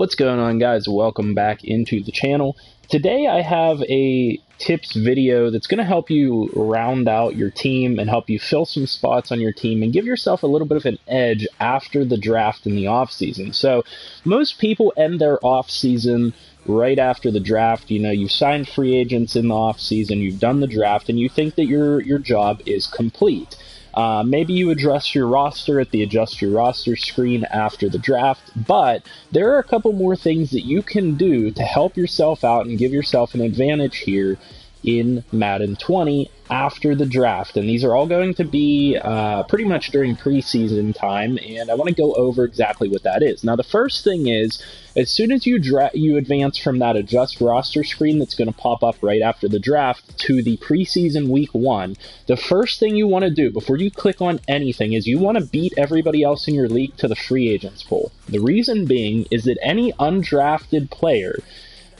What's going on, guys? Welcome back into the channel. Today I have a tips video that's going to help you round out your team and help you fill some spots on your team and give yourself a little bit of an edge after the draft in the offseason. So most people end their offseason right after the draft. You know, you've signed free agents in the offseason, you've done the draft, and you think that your job is complete. Maybe you address your roster at the adjust your roster screen after the draft, but there are a couple more things that you can do to help yourself out and give yourself an advantage here in Madden 20 after the draft. And these are all going to be pretty much during preseason time, and I want to go over exactly what that is. Now, the first thing is, as soon as you advance from that adjust roster screen that's going to pop up right after the draft to the preseason week 1, the first thing you want to do before you click on anything is you want to beat everybody else in your league to the free agents pool. The reason being is that any undrafted player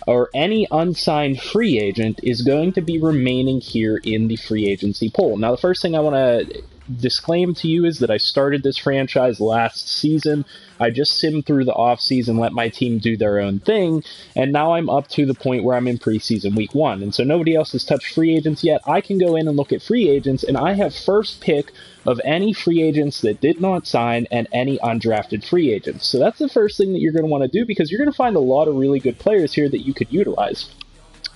or any unsigned free agent is going to be remaining here in the free agency pool. Now, the first thing I want to disclaim to you is that I started this franchise last season. I just simmed through the offseason, let my team do their own thing, and now I'm up to the point where I'm in preseason week 1. And so nobody else has touched free agents yet. I can go in and look at free agents, and I have first pick of any free agents that did not sign and any undrafted free agents. So that's the first thing that you're going to want to do, because you're going to find a lot of really good players here that you could utilize.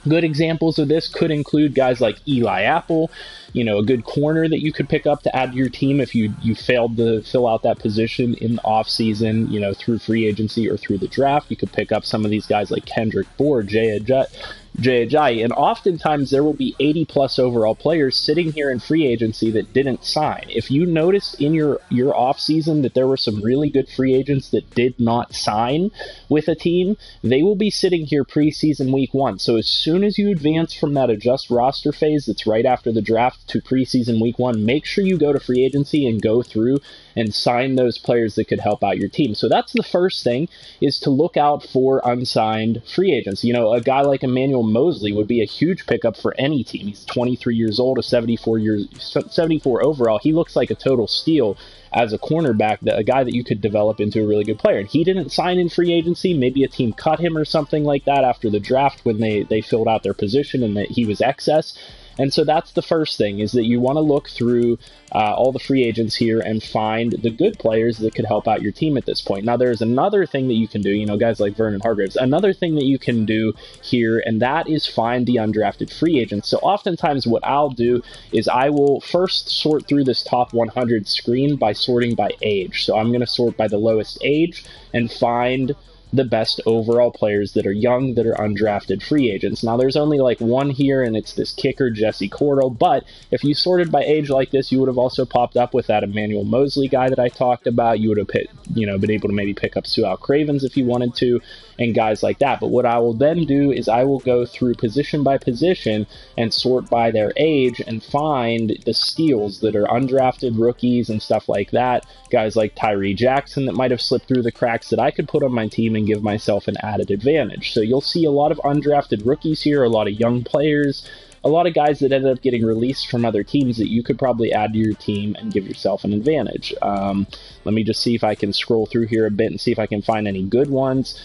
Good examples of this could include guys like Eli Apple, you know, a good corner that you could pick up to add to your team if you failed to fill out that position in the offseason, you know, through free agency or through the draft. You could pick up some of these guys like Kendrick Bourne, Jay Ajayi, and oftentimes there will be 80-plus overall players sitting here in free agency that didn't sign. If you noticed in your offseason that there were some really good free agents that did not sign with a team, they will be sitting here preseason week 1. So as soon as you advance from that adjust roster phase that's right after the draft to preseason week 1, make sure you go to free agency and go through and sign those players that could help out your team. So that's the first thing, is to look out for unsigned free agents. You know, a guy like Emmanuel Mosley would be a huge pickup for any team. He's 23 years old, a 74 overall. He looks like a total steal as a cornerback, a guy that you could develop into a really good player. And he didn't sign in free agency. Maybe a team cut him or something like that after the draft when they filled out their position and that he was excess. And so that's the first thing, is that you want to look through all the free agents here and find the good players that could help out your team at this point. Now, there's another thing that you can do, you know, guys like Vernon Hargreaves, another thing that you can do here, and that is find the undrafted free agents. So oftentimes what I'll do is I will first sort through this top 100 screen by sorting by age. So I'm going to sort by the lowest age and find the best overall players that are young, that are undrafted free agents. Now, there's only like one here, and it's this kicker, Jesse Cordell, but if you sorted by age like this, you would have also popped up with that Emmanuel Mosley guy that I talked about. You would have been able to maybe pick up Sual Cravens if you wanted to, and guys like that. But what I will then do is I will go through position by position and sort by their age and find the steals that are undrafted rookies and stuff like that. Guys like Tyree Jackson that might have slipped through the cracks that I could put on my team and give myself an added advantage. So you'll see a lot of undrafted rookies here, a lot of young players, a lot of guys that ended up getting released from other teams that you could probably add to your team and give yourself an advantage. Let me just see if I can scroll through here a bit and see if I can find any good ones.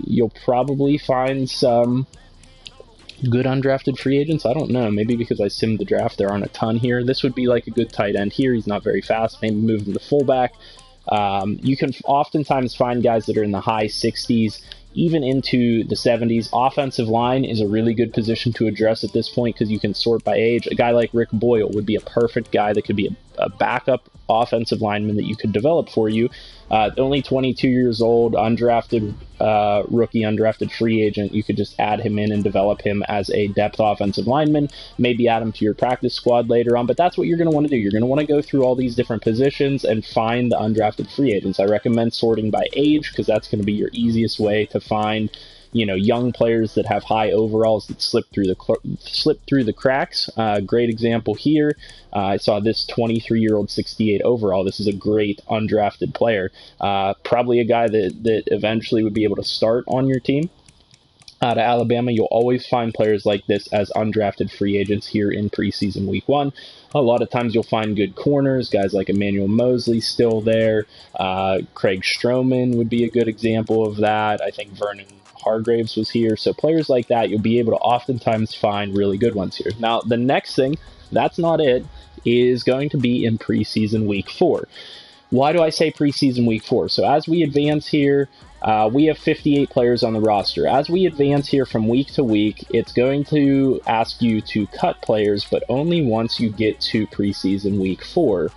You'll probably find some good undrafted free agents. I don't know. Maybe because I simmed the draft, there aren't a ton here. This would be like a good tight end here. He's not very fast. Maybe move him to fullback. You can oftentimes find guys that are in the high 60s, even into the 70s. Offensive line is a really good position to address at this point because you can sort by age. A guy like Rick Boyle would be a perfect guy that could be a backup offensive lineman that you could develop for you. Only 22 years old, undrafted rookie, undrafted free agent. You could just add him in and develop him as a depth offensive lineman, maybe add him to your practice squad later on, but that's what you're going to want to do. You're going to want to go through all these different positions and find the undrafted free agents. I recommend sorting by age because that's going to be your easiest way to find, you know, young players that have high overalls that slip through the cracks. Great example here. I saw this 23-year-old 68 overall. This is a great undrafted player. Probably a guy that eventually would be able to start on your team. out of Alabama. You'll always find players like this as undrafted free agents here in preseason week one. A lot of times you'll find good corners, guys like Emmanuel Mosley still there. Craig Stroman would be a good example of that. I think Vernon Hargraves was here. So players like that, you'll be able to oftentimes find really good ones here. Now, the next thing, that's not it, is going to be in preseason week 4. Why do I say preseason week 4? So as we advance here, we have 58 players on the roster. As we advance here from week to week, it's going to ask you to cut players, but only once you get to preseason week 4.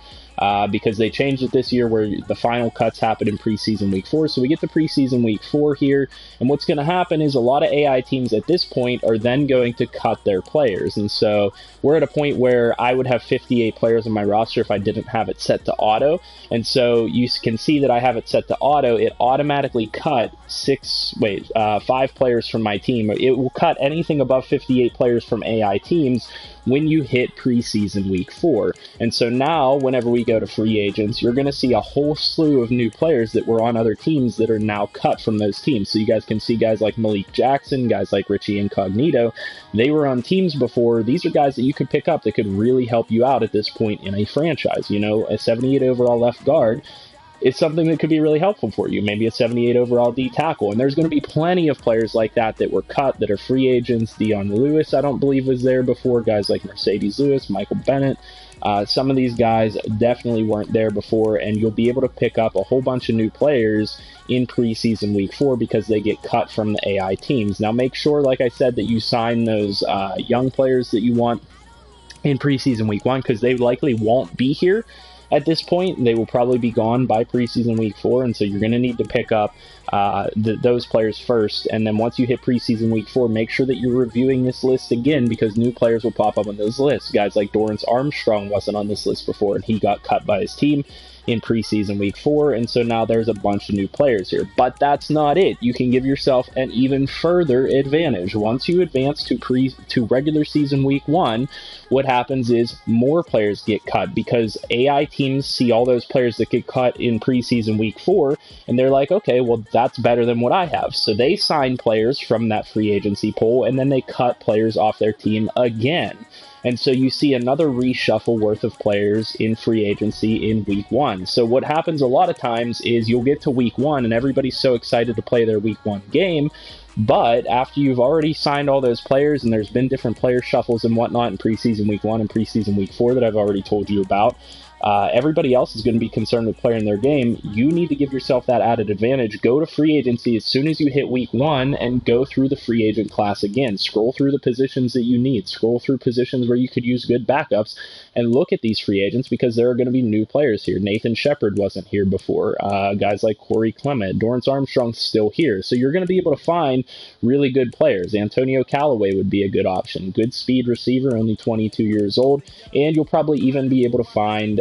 Because they changed it this year where the final cuts happen in preseason week 4. So we get to preseason week 4 here, and what's going to happen is a lot of AI teams at this point are then going to cut their players. And so we're at a point where I would have 58 players on my roster if I didn't have it set to auto. And so you can see that I have it set to auto. It automatically cut 5 players from my team. It will cut anything above 58 players from AI teams when you hit preseason week 4. And so now, whenever we go to free agents, you're going to see a whole slew of new players that were on other teams that are now cut from those teams. So you guys can see guys like Malik Jackson, guys like Richie Incognito. They were on teams before. These are guys that you could pick up that could really help you out at this point in a franchise. You know, a 78 overall left guard, it's something that could be really helpful for you. Maybe a 78 overall D tackle. And there's going to be plenty of players like that that were cut, that are free agents. Dion Lewis, I don't believe, was there before. Guys like Mercedes Lewis, Michael Bennett. Some of these guys definitely weren't there before, and you'll be able to pick up a whole bunch of new players in preseason week 4 because they get cut from the AI teams. Now make sure, like I said, that you sign those young players that you want in preseason week 1 because they likely won't be here at this point. They will probably be gone by preseason week 4, and so you're going to need to pick up those players first. And then once you hit preseason week 4, make sure that you're reviewing this list again because new players will pop up on those lists. Guys like Dorrance Armstrong wasn't on this list before, and he got cut by his team in preseason week 4, and so now there's a bunch of new players here. But that's not it. You can give yourself an even further advantage. Once you advance to regular season week 1, what happens is more players get cut because AI teams see all those players that get cut in preseason week 4, and they're like, okay, well, that's better than what I have. So they sign players from that free agency pool, and then they cut players off their team again. And so you see another reshuffle worth of players in free agency in week 1. So what happens a lot of times is you'll get to week 1 and everybody's so excited to play their week 1 game. But after you've already signed all those players and there's been different player shuffles and whatnot in preseason week 1 and preseason week 4 that I've already told you about, everybody else is going to be concerned with playing their game. You need to give yourself that added advantage. Go to free agency as soon as you hit week 1 and go through the free agent class again. Scroll through the positions that you need. Scroll through positions where you could use good backups and look at these free agents because there are going to be new players here. Nathan Shepard wasn't here before. Guys like Corey Clement. Dorrance Armstrong's still here. So you're going to be able to find really good players. Antonio Callaway would be a good option. Good speed receiver, only 22 years old. And you'll probably even be able to find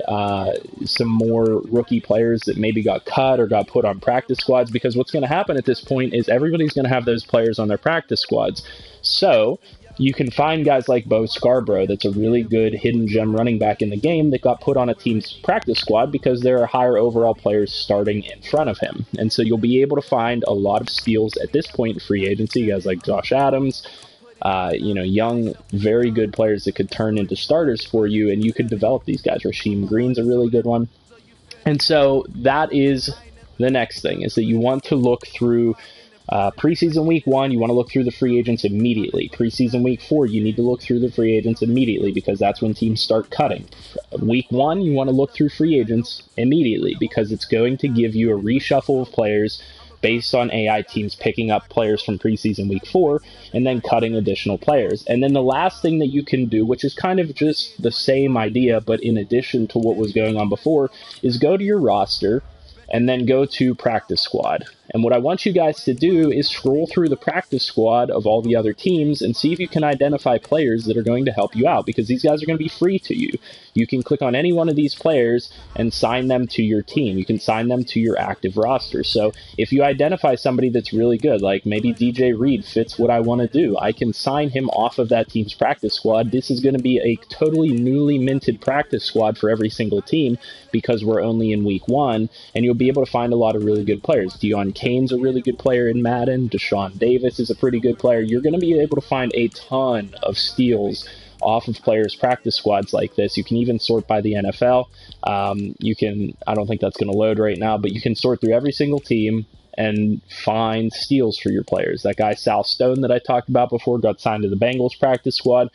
some more rookie players that maybe got cut or got put on practice squads, because what's going to happen at this point is everybody's going to have those players on their practice squads. So you can find guys like Bo Scarborough, that's a really good hidden gem running back in the game, that got put on a team's practice squad because there are higher overall players starting in front of him. And so you'll be able to find a lot of steals at this point in free agency, guys like Josh Adams, young, very good players that could turn into starters for you, and you could develop these guys. Rasheem Green's a really good one. And so that is the next thing, is that you want to look through preseason week 1, you want to look through the free agents immediately. Preseason week 4, you need to look through the free agents immediately because that's when teams start cutting. Week 1, you want to look through free agents immediately because it's going to give you a reshuffle of players based on AI teams picking up players from preseason week 4 and then cutting additional players. And then the last thing that you can do, which is kind of just the same idea, but in addition to what was going on before, is go to your roster and then go to practice squad. And what I want you guys to do is scroll through the practice squad of all the other teams and see if you can identify players that are going to help you out, because these guys are going to be free to you. You can click on any one of these players and sign them to your team. You can sign them to your active roster. So if you identify somebody that's really good, like maybe DJ Reid fits what I want to do, I can sign him off of that team's practice squad. This is going to be a totally newly minted practice squad for every single team because we're only in week 1, and you'll be able to find a lot of really good players. Deon Kane's a really good player in Madden. Deshaun Davis is a pretty good player. You're going to be able to find a ton of steals off of players' practice squads like this. You can even sort by the NFL. I don't think that's going to load right now, but you can sort through every single team and find steals for your players. That guy Sal Stone that I talked about before got signed to the Bengals practice squad.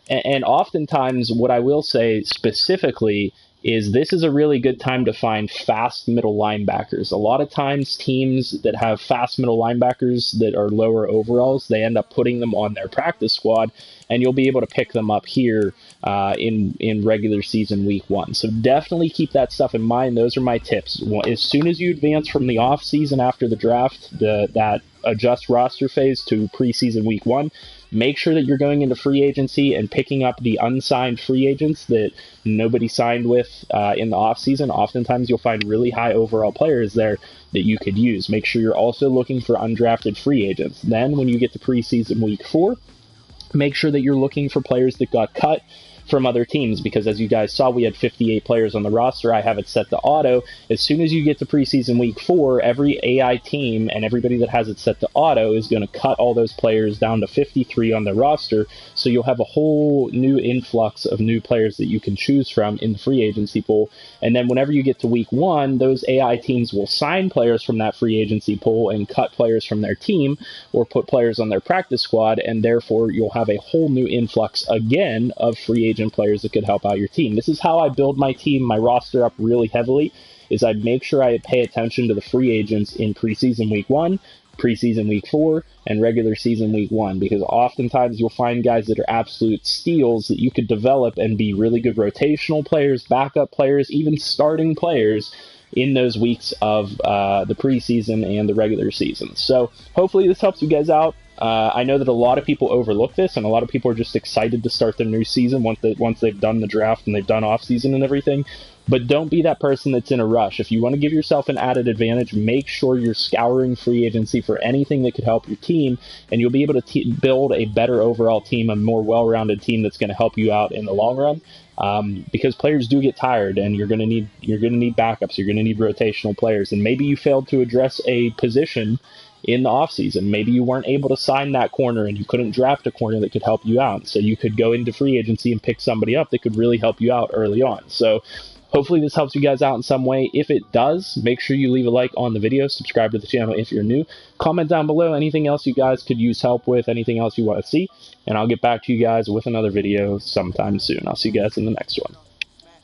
And oftentimes, what I will say specifically is this is a really good time to find fast middle linebackers. A lot of times teams that have fast middle linebackers that are lower overalls, they end up putting them on their practice squad, and you'll be able to pick them up here in regular season week 1. So definitely keep that stuff in mind. Those are my tips. As soon as you advance from the off season after the draft, that adjust roster phase to preseason week 1, make sure that you're going into free agency and picking up the unsigned free agents that nobody signed with in the offseason. Oftentimes you'll find really high overall players there that you could use. Make sure you're also looking for undrafted free agents. Then when you get to preseason week 4, make sure that you're looking for players that got cut from other teams, because as you guys saw, we had 58 players on the roster. I have it set to auto. As soon as you get to preseason week 4, every AI team and everybody that has it set to auto is going to cut all those players down to 53 on their roster, so you'll have a whole new influx of new players that you can choose from in the free agency pool. And then whenever you get to week 1, those AI teams will sign players from that free agency pool and cut players from their team or put players on their practice squad, and therefore you'll have a whole new influx again of free agent players that could help out your team. This is how I build my team, my roster up really heavily, is I make sure I pay attention to the free agents in preseason week 1, preseason week 4, and regular season week 1, because oftentimes you'll find guys that are absolute steals that you could develop and be really good rotational players, backup players, even starting players in those weeks of the preseason and the regular season. So hopefully this helps you guys out. I know that a lot of people overlook this, and a lot of people are just excited to start their new season once they've done the draft and they've done off season and everything. But don't be that person that's in a rush. If you want to give yourself an added advantage, make sure you're scouring free agency for anything that could help your team, and you'll be able to build a better overall team, a more well-rounded team that's going to help you out in the long run. Because players do get tired, and you're going to need backups. You're going to need rotational players, and maybe you failed to address a position in the offseason. Maybe you weren't able to sign that corner, and you couldn't draft a corner that could help you out. So you could go into free agency and pick somebody up that could really help you out early on. So hopefully this helps you guys out in some way. If it does, make sure you leave a like on the video, subscribe to the channel if you're new, comment down below anything else you guys could use help with, anything else you want to see, and I'll get back to you guys with another video sometime soon. I'll see you guys in the next one.